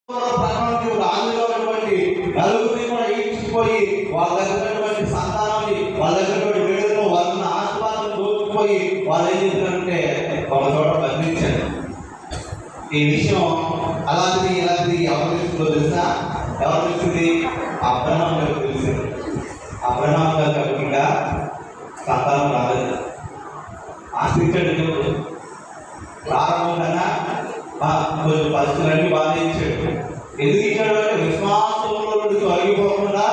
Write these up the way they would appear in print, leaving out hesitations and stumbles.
రాజుగా ఉన్నటువంటి నలుగురిని కూడా ఈడ్చిపోయి వాళ్ళ దగ్గర సంతానాన్ని, వాళ్ళ దగ్గర వేడుకను, వాళ్ళ ఆశీర్వాదాన్ని దోచుకుపోయి వాళ్ళు ఏం చేశారంటే ఒక చోట బంధించారు. ఈ విషయం అలాంటిది ఇలాంటిది ఎవరు తెలుస్తుందో తెలుసా? ఎవరు తెలుస్తుంది? అబ్రహాం గారికి తెలిసింది. అబ్రహాం గారు కాబట్టి ఇంకా సంతానం రాలేదు. ఆశించాడు దేవుడు. ప్రారంభం కన్నా కొంచెం పరిస్థితులన్నీ బాగా ఇచ్చాడు. ఎందుకు ఇచ్చాడు అంటే విశ్వాసంలో నుండి తొలగిపోకుండా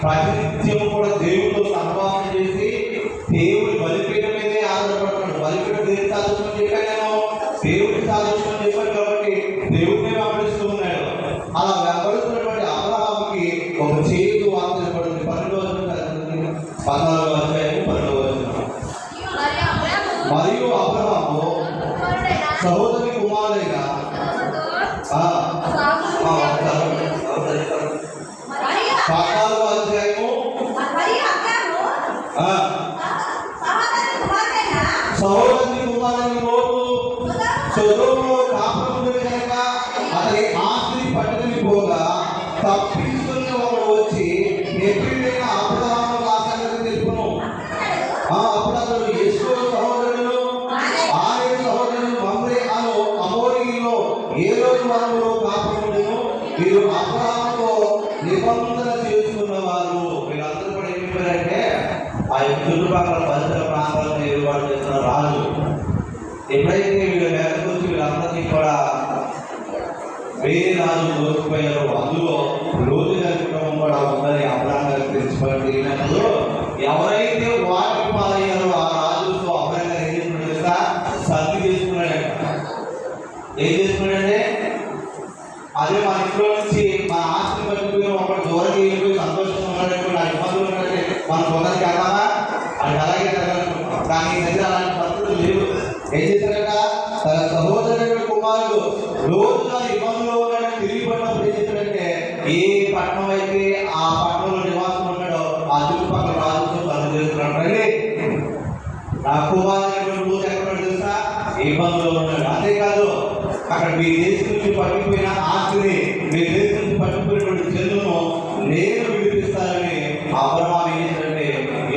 ప్రతినిత్యం కూడా దేవుడితో సహవాసం చేసి దేవుడి బలిపీఠం మీదే ఆధారపడుతున్నాడు. బలిపీఠం దేని సాదృశ్యం చెప్పాను నేను? దేవుడి సాదృశ్యం చెప్పాడు కాబట్టి దేవుడిని వెంబడిస్తూ ఉన్నాడు. అలా వెంబడుతున్నటువంటి అబ్రహాముకి ఒక చేదు వార్త పడుతుంది. 14వ అధ్యాయం 12వ వచనం. మరియు అబ్రహాము సహోదరి కుమారుడైన 14వ అధ్యాయము సహోదరి కుమారుడైన లోతు సొదొమలో కాపురముంది కనుక అతని ఆస్తిని పట్టుకుని పోగా తప్పించుకుని ఒకడు వచ్చి ఎప్పుడైనా అబ్రహాము ఆ సంగతి తెలుపును. అప్పుడు అతడు యెషూవ సహోదరుడు ఆరే సహోదరుడు మమ్రే అను అమోరీలో ఏ రోజు వనములో కాపురముండెను. వీరు అబ్రహాముతో నిబంధన చేసుకున్నవారు. వీళ్ళందరూ కూడా ఏం చెప్పారంటే ఆ యొక్క చుట్టుపక్కల పరిసర ప్రాంతాలను ఏర్పాటు చేస్తున్న రాజు. ఎప్పుడైతే వీళ్ళు మేరకు వీళ్ళందరినీ కూడా వేరే రాజులు దోచుకుపోయారు, అందులో లోతు గారి కుటుంబం కూడా ఉందని అబ్రహాం గారికి తెలిసినప్పుడు ఎవరైతే వాటి పాలయ్యారో ఆ రాజుతో అబ్రహాం గారు ఏం చేసుకున్నాడు తెలుసా? సర్ది చేసుకున్నాడంట. ఏం చేసుకున్నాడంటే అదే మన ఇంట్లో నుంచి మన ఆస్తిని పట్టుకుని ఒకటి దూరం వెళ్ళిపోయి సంతోషంగా ఉన్నాడంటే నా ఇబ్బందులు ఉన్నాడంటే మన ఒకరికి వెళ్తామా? అది అలాగే జరగాలనుకుంటున్నాం. కానీ దగ్గర అలాంటి పరిస్థితులు లేవు. ఏం చేశారట? తన సహోదరుడు కుమారుడు రోజుగా ఇబ్బందులు ఉన్నాడని తిరిగి పడినప్పుడు ఏం చేశాడంటే ఏ పట్టణం అయితే ఆ పట్టణంలో నివాసం ఉన్నాడో ఆ చుట్టుపక్కల రాజుతో సర్ది చేస్తున్నాడు. రండి, నా కుమారుడు రోజు ఎక్కడ తెలుసా? ఇబ్బందులు ఉన్నాడు. అంతేకాదు అక్కడ మీ దేశం నుంచి పట్టుకుపోయిన ఆస్తిని, మీ దేశం నుంచి పట్టుకుపోయినటువంటి చెల్లును నేను విడిపిస్తానని అబ్రహాం ఏం చేశాడంటే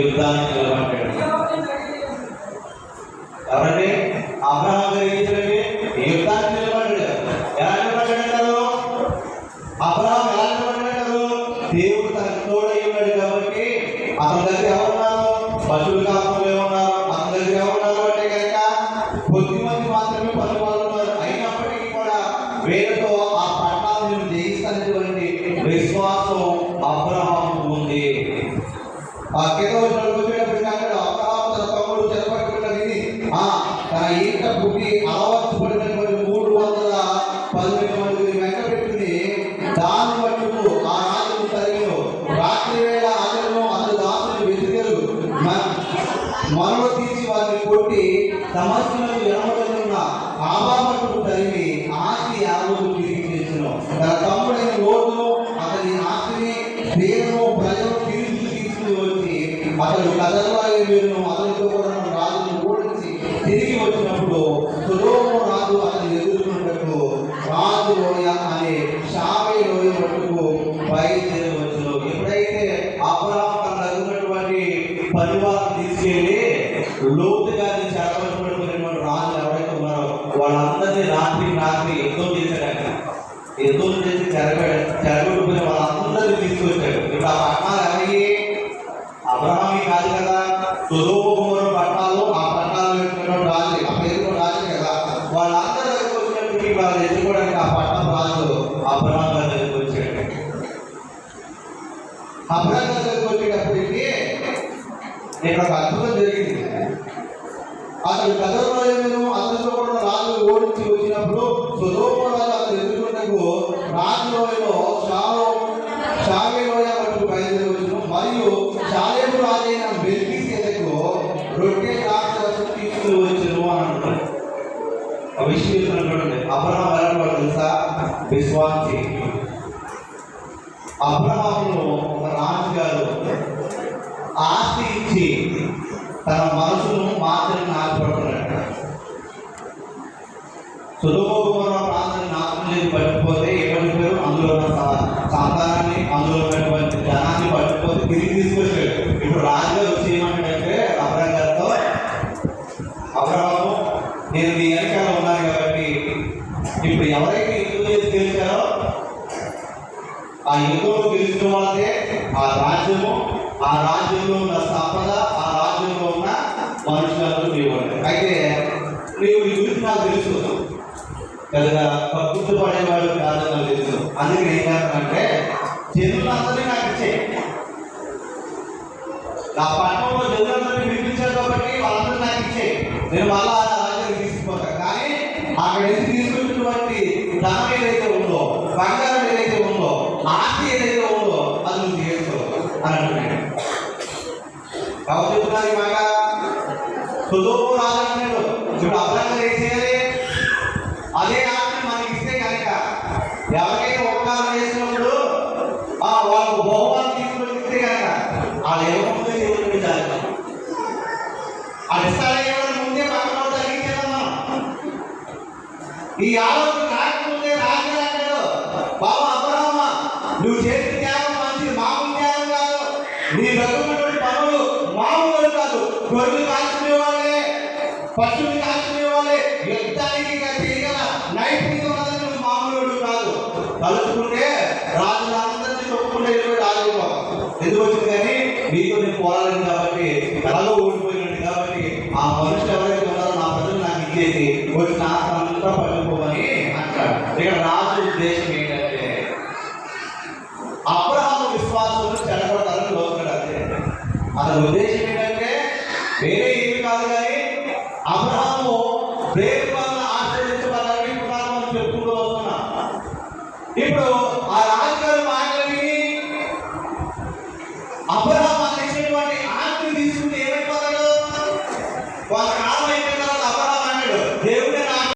యుద్ధానికి నిలబడ్డాడు. ఎవరంటే అబ్రహాం గారు ఏం చేశాడంటే యుద్ధానికి నిలబడ్డాడు. ఎలా నిలబడ్డాడు? అబ్రహాం ఎలా నిలబడ్డాడు? దేవుడు తనకు తోడై ఉన్నాడు కాబట్టి అతని దగ్గర ఎవరున్నారు? పశువులు కాపులు ఏమన్నారు? అతని దగ్గర ఎవరున్నారు అంటే కనుక కొద్ది మంది మాత్రమే పని వాళ్ళు ఉన్నారు. అయినప్పటికీ కూడా వీళ్ళతో ఆ పట్టణాలను జయిస్తున్నటువంటి విశ్వాసం అబ్రహాం ఉంది. ఆ కింద వచ్చేటప్పుడు అక్కడ అబ్రహాం తన తమ్ముడు చెరపట్టుకున్న విని తన ఈట పుట్టి అలవాటు పడినటువంటి 318 మంది వెంట పెట్టుకుని దాన్ని మట్టుకు ఆ రాజును తరిగిను. రాత్రి వేళ అతను దాసులు వెతికారు. మనలో తీసి వారిని కొట్టి సమస్యలను ఎనమగలున్న ఆబా మట్టుకు తరిమి ఆస్తి యాభకు తిరిగి తెచ్చును. తన తమ్ముడైన లోతును అతని ఆస్తిని పేరును ప్రజలు తిరిగి తీసుకుని వచ్చి అతడు కదలవాయి వీరును అతనితో కూడా రాజును ఓడించి తిరిగి వచ్చినప్పుడు సొదొమ రాజు అతను ఎదుర్కొన్నట్టు రాజు లోయ అనే షావే లోయ మట్టుకు బయలుదేరవచ్చును. ఎప్పుడైతే అబ్రహాం తనకు ఉన్నటువంటి పరివారం తీసుకెళ్ళి లోతు గారిని చెరపట్టుకున్నటువంటి రాజులు ఎవరైతే ఉన్నారో వాళ్ళందరినీ రాత్రి యుద్ధం చేశాడు. యుద్ధం చేసి చెరగొట్టుకుని వాళ్ళందరినీ తీసుకొచ్చాడు. ఇప్పుడు ఆ పట్టణాలు ఎవరికి? అబ్రహామి కాదు కదా. సొదొమ గొమొర్రా పట్టణాలు, ఆ పట్టణాలు పెట్టుకున్న రాజు, ఆ పేరు రాజు కదా. వాళ్ళందరి దగ్గరకు వచ్చినప్పటికీ వాళ్ళు ఎదుర్కోవడానికి ఆ పట్టణం రాజు అబ్రహాం గారి దగ్గరకు వచ్చాడు. అబ్రహాం గారి దగ్గరకు వచ్చేటప్పటికి ఇక్కడ ఒక అద్భుతం జరిగింది. అతడు కదలవాయును అతనితో కూడా రాజు ఓడించి వచ్చినప్పుడు సొదొమ రాజు అతను ఎదుర్కొన్నకు రాజులోయలో షావే లోయ మట్టుకు బయలుదేరి వచ్చును. మరియు షాలేము రాజైన మెల్కీసెదెకు రొట్టె ద్రాక్షరసం తీసుకుని వచ్చును అని అంటారు. ఆ విషయం చూసినటువంటి అబ్రహాం ఎలాంటి తెలుసా? విశ్వాసి. అబ్రహామును ఒక రాజుగారు ఆస్తి ఇచ్చి తన మనసును మార్చడానికి ఆశపడుతున్నాడు. సొదొమ గొమొర్రా ప్రాంతాన్ని నాశనం చేసి పట్టుకుపోతే ఏమని పేరు? ఆ యుద్ధంలో గెలిచిన వాళ్ళదే ఆ రాజ్యము, ఆ రాజ్యంలో ఉన్న సంపద, ఆ రాజ్యంలో ఉన్న మనుషులందరూ ఇవ్వండి. అయితే నీవు ఈ గురించి నాకు తెలుసు, పెద్దగా గుర్తుపడేవాడు కాదని నాకు తెలుసు. అందుకే ఏం చేస్తానంటే జనులందరినీ నాకు ఇచ్చేయి. నా పట్టణంలో జనులందరినీ వినిపించారు కాబట్టి వాళ్ళందరూ నాకు ఇచ్చేయి. నేను మళ్ళా ఆ రాజ్యాన్ని తీసుకుపోతాను. కానీ అక్కడ ఎందుకు తీసుకున్నటువంటి ధనం ఏదైతే ఉందో, బంగారం ఏదైతే ఉందో, ఆస్తి ఏదైతే ఉందో అది నువ్వు తీసుకో అని అంటున్నాడు. కాబట్టి చెప్తున్నారు ఈ మాట. సుధోము రాజంటున్నాడు, ఇప్పుడు అబ్రహాము ఏం చేయాలి? అదే ఆస్తి మనకి ఇస్తే కనుక ఎవరికైనా ఉపకారం చేసినప్పుడు వాళ్ళకు బహుమానం తీసుకొని ఇస్తే కనుక వాళ్ళు ఏమవుతుందో చెబుతుంటారు. అది ఇస్తారే ముందే పక్కన తగ్గించేదమ్మా. ఈ ఆలోచన రాకముందే రాజు అంటాడు, బాబా అబ్రహామా నువ్వు చేసిన త్యాగం మంచిది, మామూలు త్యాగం కాదు. నీ దగ్గరున్నటువంటి పనులు మామూలు కాదు. గొర్రెలు కాల్చుకునే వాళ్ళే, పశువులు కాల్చుకునే వాళ్ళే, యుద్ధానికి చేయగల నైపుణ్యం ఉన్నదని నువ్వు మామూలు కాదు. తలుచుకుంటే రాజులందరినీ తొక్కుకుంటే రాజులో ఎందుకు వచ్చింది? కానీ నీతో నేను పోరాడింది కాబట్టి, ఎలాగో ఓడిపోయినట్టు కాబట్టి ఆ మనుషులు ఎవరైతే ఉన్నారో నా ప్రజలు నాకు ఇచ్చేసి వచ్చిన ఆత్మంతా పట్టుకోమని అంటాడు. ఇక్కడ రాజు ఉద్దేశం ఏంటంటే అబ్రహాము విశ్వాసం చెడగొట్టాలని లోపల. అంతే అతని ఉద్దేశం ఏంటంటే వేరే ఏమి కాదు. కానీ అబ్రహాము దేవుని వల్ల ఆశ్రయించబడాలని పునరాలను చెప్పుకుంటూ వస్తున్నా. ఇప్పుడు ఆ రాజుగారి మాటలని అబ్రహాము అందించినటువంటి ఆస్తిని తీసుకుంటే ఏమైపోతాడు? కొంతకాలం